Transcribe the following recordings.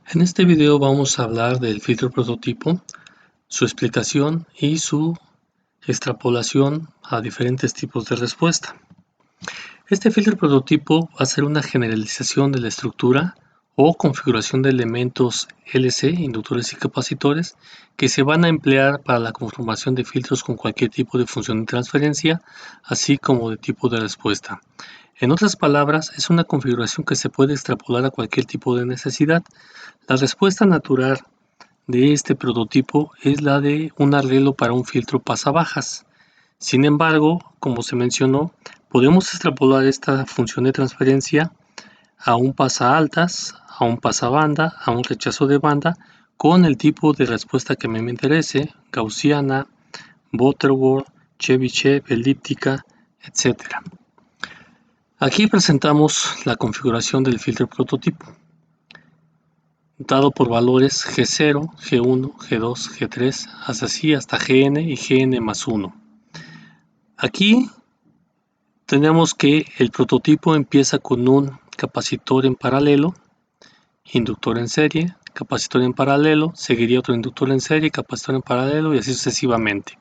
En este video vamos a hablar del filtro prototipo, su explicación y su extrapolación a diferentes tipos de respuesta. Este filtro prototipo va a ser una generalización de la estructura o configuración de elementos LC, inductores y capacitores, que se van a emplear para la conformación de filtros con cualquier tipo de función de transferencia, así como de tipo de respuesta. En otras palabras, es una configuración que se puede extrapolar a cualquier tipo de necesidad. La respuesta natural de este prototipo es la de un arreglo para un filtro pasabajas. Sin embargo, como se mencionó, podemos extrapolar esta función de transferencia a un pasaaltas, a un pasabanda, a un rechazo de banda, con el tipo de respuesta que me interese, gaussiana, Butterworth, Chebyshev, elíptica, etc. Aquí presentamos la configuración del filtro prototipo, dado por valores G0, G1, G2, G3, así hasta Gn y Gn más 1. Aquí tenemos que el prototipo empieza con un capacitor en paralelo, inductor en serie, capacitor en paralelo, seguiría otro inductor en serie, capacitor en paralelo y así sucesivamente.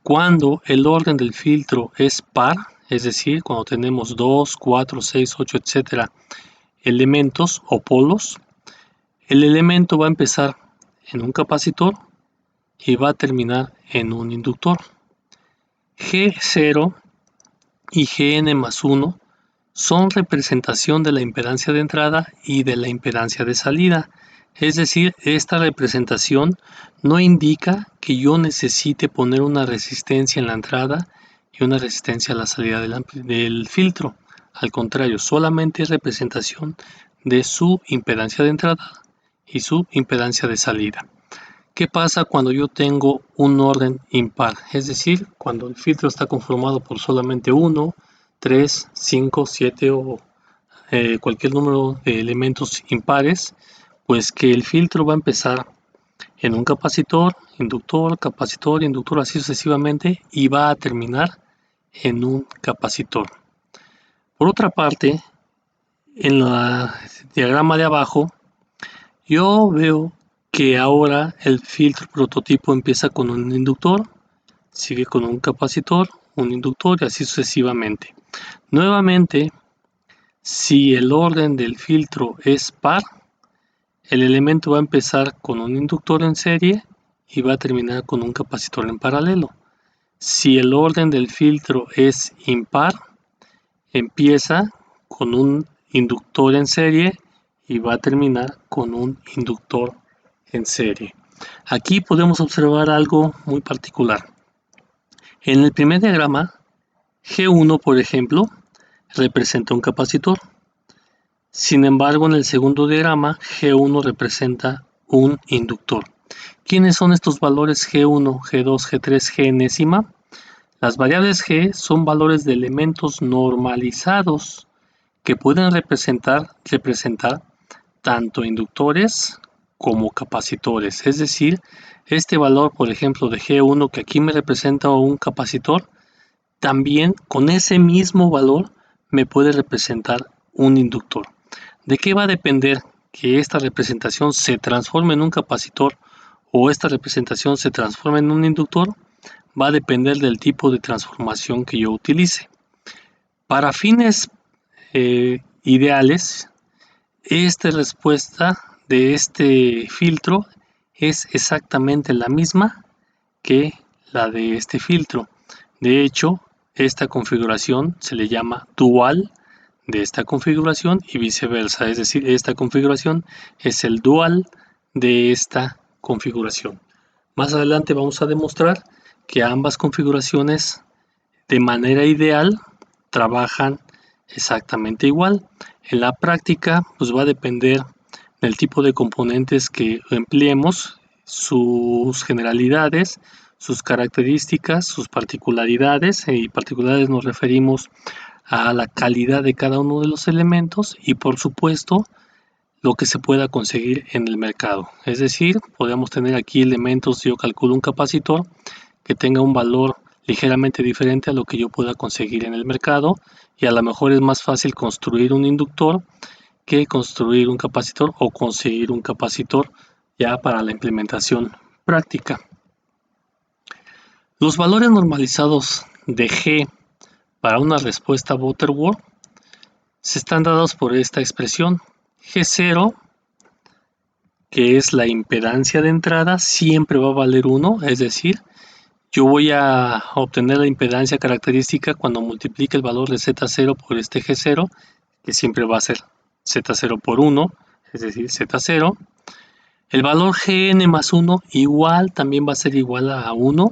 Cuando el orden del filtro es par, es decir, cuando tenemos 2, 4, 6, 8, etc. elementos o polos, el elemento va a empezar en un capacitor y va a terminar en un inductor. G0 y Gn más 1 son representación de la impedancia de entrada y de la impedancia de salida. Es decir, esta representación no indica que yo necesite poner una resistencia en la entrada y una resistencia a la salida del filtro. Al contrario, solamente es representación de su impedancia de entrada y su impedancia de salida. ¿Qué pasa cuando yo tengo un orden impar? Es decir, cuando el filtro está conformado por solamente 1, 3, 5, 7 o cualquier número de elementos impares, pues que el filtro va a empezar en un capacitor, inductor, así sucesivamente, y va a terminar en un capacitor. Por otra parte, en el diagrama de abajo, yo veo que ahora el filtro prototipo empieza con un inductor, sigue con un capacitor, un inductor y así sucesivamente. Nuevamente, si el orden del filtro es par, el elemento va a empezar con un inductor en serie y va a terminar con un capacitor en paralelo. Si el orden del filtro es impar, empieza con un inductor en serie y va a terminar con un inductor en serie. Aquí podemos observar algo muy particular. En el primer diagrama, G1, por ejemplo, representa un capacitor. Sin embargo, en el segundo diagrama, G1 representa un inductor. ¿Quiénes son estos valores G1, G2, G3, G'enésima? Las variables G son valores de elementos normalizados que pueden representar tanto inductores como capacitores. Es decir, este valor, por ejemplo, de G1 que aquí me representa un capacitor, también con ese mismo valor me puede representar un inductor. ¿De qué va a depender que esta representación se transforme en un capacitor o esta representación se transforme en un inductor? Va a depender del tipo de transformación que yo utilice. Para fines ideales, esta respuesta de este filtro es exactamente la misma que la de este filtro. De hecho, esta configuración se le llama dual de esta configuración y viceversa, es decir, esta configuración es el dual de esta configuración. Más adelante vamos a demostrar que ambas configuraciones de manera ideal trabajan exactamente igual. En la práctica, pues va a depender del tipo de componentes que empleemos, sus generalidades, sus características, sus particularidades, y particularidades nos referimos a la calidad de cada uno de los elementos y por supuesto lo que se pueda conseguir en el mercado. Es decir, podemos tener aquí elementos, yo calculo un capacitor que tenga un valor ligeramente diferente a lo que yo pueda conseguir en el mercado y a lo mejor es más fácil construir un inductor que construir un capacitor o conseguir un capacitor ya para la implementación práctica. Los valores normalizados de G para una respuesta Butterworth se están dados por esta expresión. G0, que es la impedancia de entrada, siempre va a valer 1, es decir, yo voy a obtener la impedancia característica cuando multiplique el valor de Z0 por este G0, que siempre va a ser Z0 por 1, es decir, Z0. El valor Gn más 1 igual también va a ser igual a 1,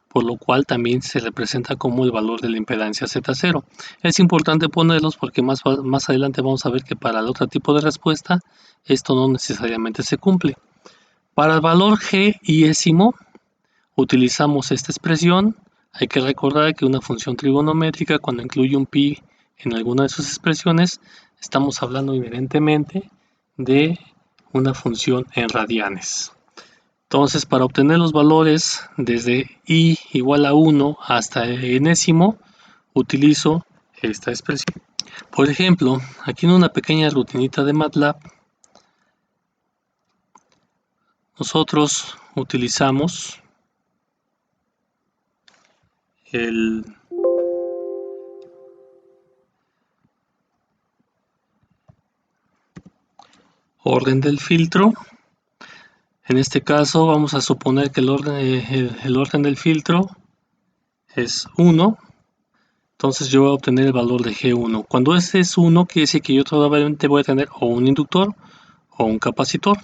por lo cual también se representa como el valor de la impedancia Z0. Es importante ponerlos porque más adelante vamos a ver que para el otro tipo de respuesta esto no necesariamente se cumple. Para el valor G iésimo utilizamos esta expresión. Hay que recordar que una función trigonométrica, cuando incluye un pi en alguna de sus expresiones, estamos hablando evidentemente de una función en radianes. Entonces, para obtener los valores desde i igual a 1 hasta enésimo, utilizo esta expresión. Por ejemplo, aquí en una pequeña rutinita de MATLAB, nosotros utilizamos el orden del filtro. En este caso vamos a suponer que el orden del filtro es 1. Entonces yo voy a obtener el valor de G1. Cuando este es 1, quiere decir que yo todavía voy a tener o un inductor o un capacitor.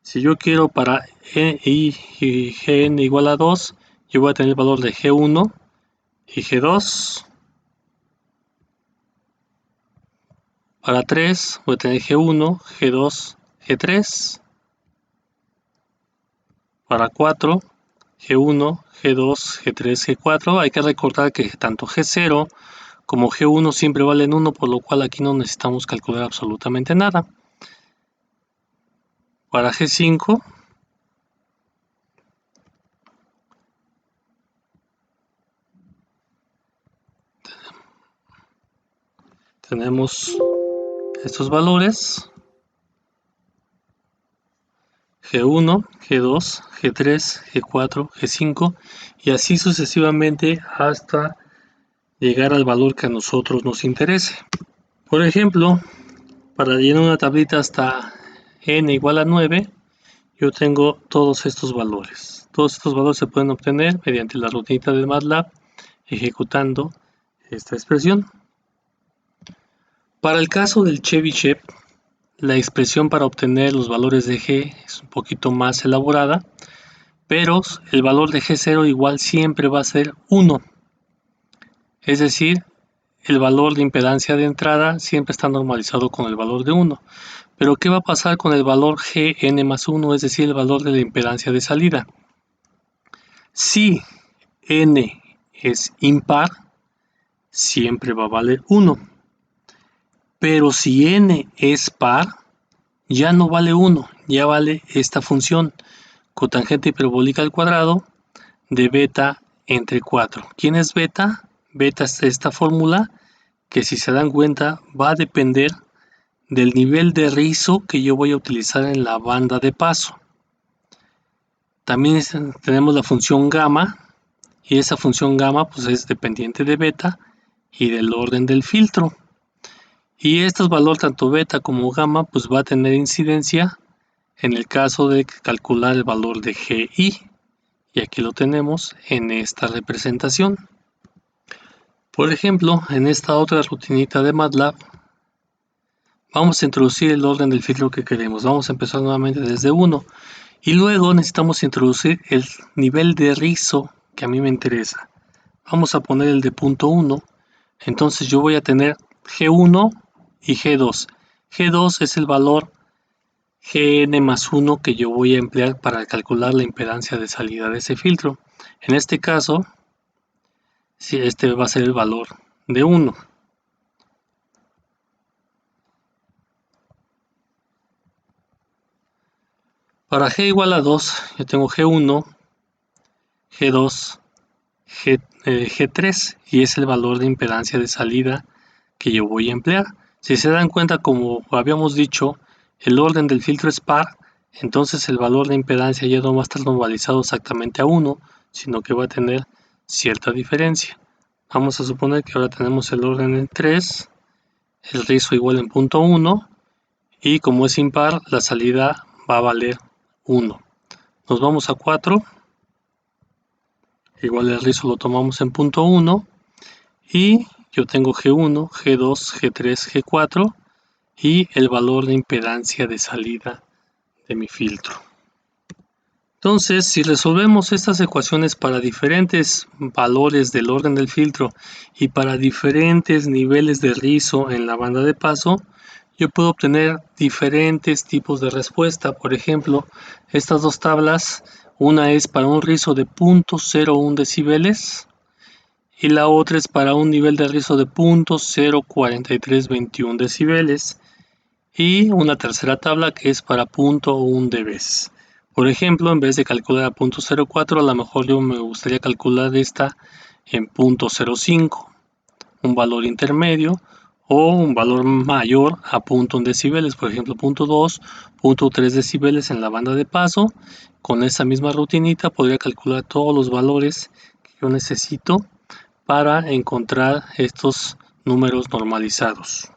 Si yo quiero para i y Gn igual a 2, yo voy a tener el valor de G1 y G2. Para 3 voy a tener G1, G2, G3. Para 4, G1, G2, G3, G4. Hay que recordar que tanto G0 como G1 siempre valen 1, por lo cual aquí no necesitamos calcular absolutamente nada. Para G5, tenemos estos valores: G1, G2, G3, G4, G5 y así sucesivamente hasta llegar al valor que a nosotros nos interese. Por ejemplo, para llenar una tablita hasta n igual a 9, yo tengo todos estos valores. Todos estos valores se pueden obtener mediante la rutinita de MATLAB ejecutando esta expresión. Para el caso del Chebyshev, la expresión para obtener los valores de G es un poquito más elaborada, pero el valor de G0 igual siempre va a ser 1. Es decir, el valor de impedancia de entrada siempre está normalizado con el valor de 1. Pero ¿qué va a pasar con el valor Gn más 1, es decir, el valor de la impedancia de salida? Si n es impar, siempre va a valer 1. Pero si n es par, ya no vale 1, ya vale esta función, cotangente hiperbólica al cuadrado de beta entre 4. ¿Quién es beta? Beta es esta fórmula que, si se dan cuenta, va a depender del nivel de rizo que yo voy a utilizar en la banda de paso. También tenemos la función gamma, y esa función gamma pues es dependiente de beta y del orden del filtro. Y estos valores, tanto beta como gamma, pues va a tener incidencia en el caso de calcular el valor de GI. Y aquí lo tenemos en esta representación. Por ejemplo, en esta otra rutinita de MATLAB, vamos a introducir el orden del filtro que queremos. Vamos a empezar nuevamente desde 1. Y luego necesitamos introducir el nivel de rizo que a mí me interesa. Vamos a poner el de punto 1. Entonces yo voy a tener G1 y G2. G2 es el valor Gn más 1 que yo voy a emplear para calcular la impedancia de salida de ese filtro. En este caso, este va a ser el valor de 1. Para G igual a 2, yo tengo G1, G2, G3 y es el valor de impedancia de salida que yo voy a emplear. Si se dan cuenta, como habíamos dicho, el orden del filtro es par, entonces el valor de impedancia ya no va a estar normalizado exactamente a 1, sino que va a tener cierta diferencia. Vamos a suponer que ahora tenemos el orden en 3, el rizo igual en 0.1, y como es impar, la salida va a valer 1. Nos vamos a 4, igual el rizo lo tomamos en 0.1, y yo tengo G1, G2, G3, G4, y el valor de impedancia de salida de mi filtro. Entonces, si resolvemos estas ecuaciones para diferentes valores del orden del filtro y para diferentes niveles de rizo en la banda de paso, yo puedo obtener diferentes tipos de respuesta. Por ejemplo, estas dos tablas, una es para un rizo de 0.01 decibeles y la otra es para un nivel de rizo de 0.04321 decibeles, y una tercera tabla que es para 0.1 dB. Por ejemplo, en vez de calcular a 0.04, a lo mejor yo me gustaría calcular esta en 0.05, un valor intermedio, o un valor mayor a 0.1 decibeles, por ejemplo 0.2, 0.3 decibeles en la banda de paso. Con esa misma rutinita podría calcular todos los valores que yo necesito para encontrar estos números normalizados.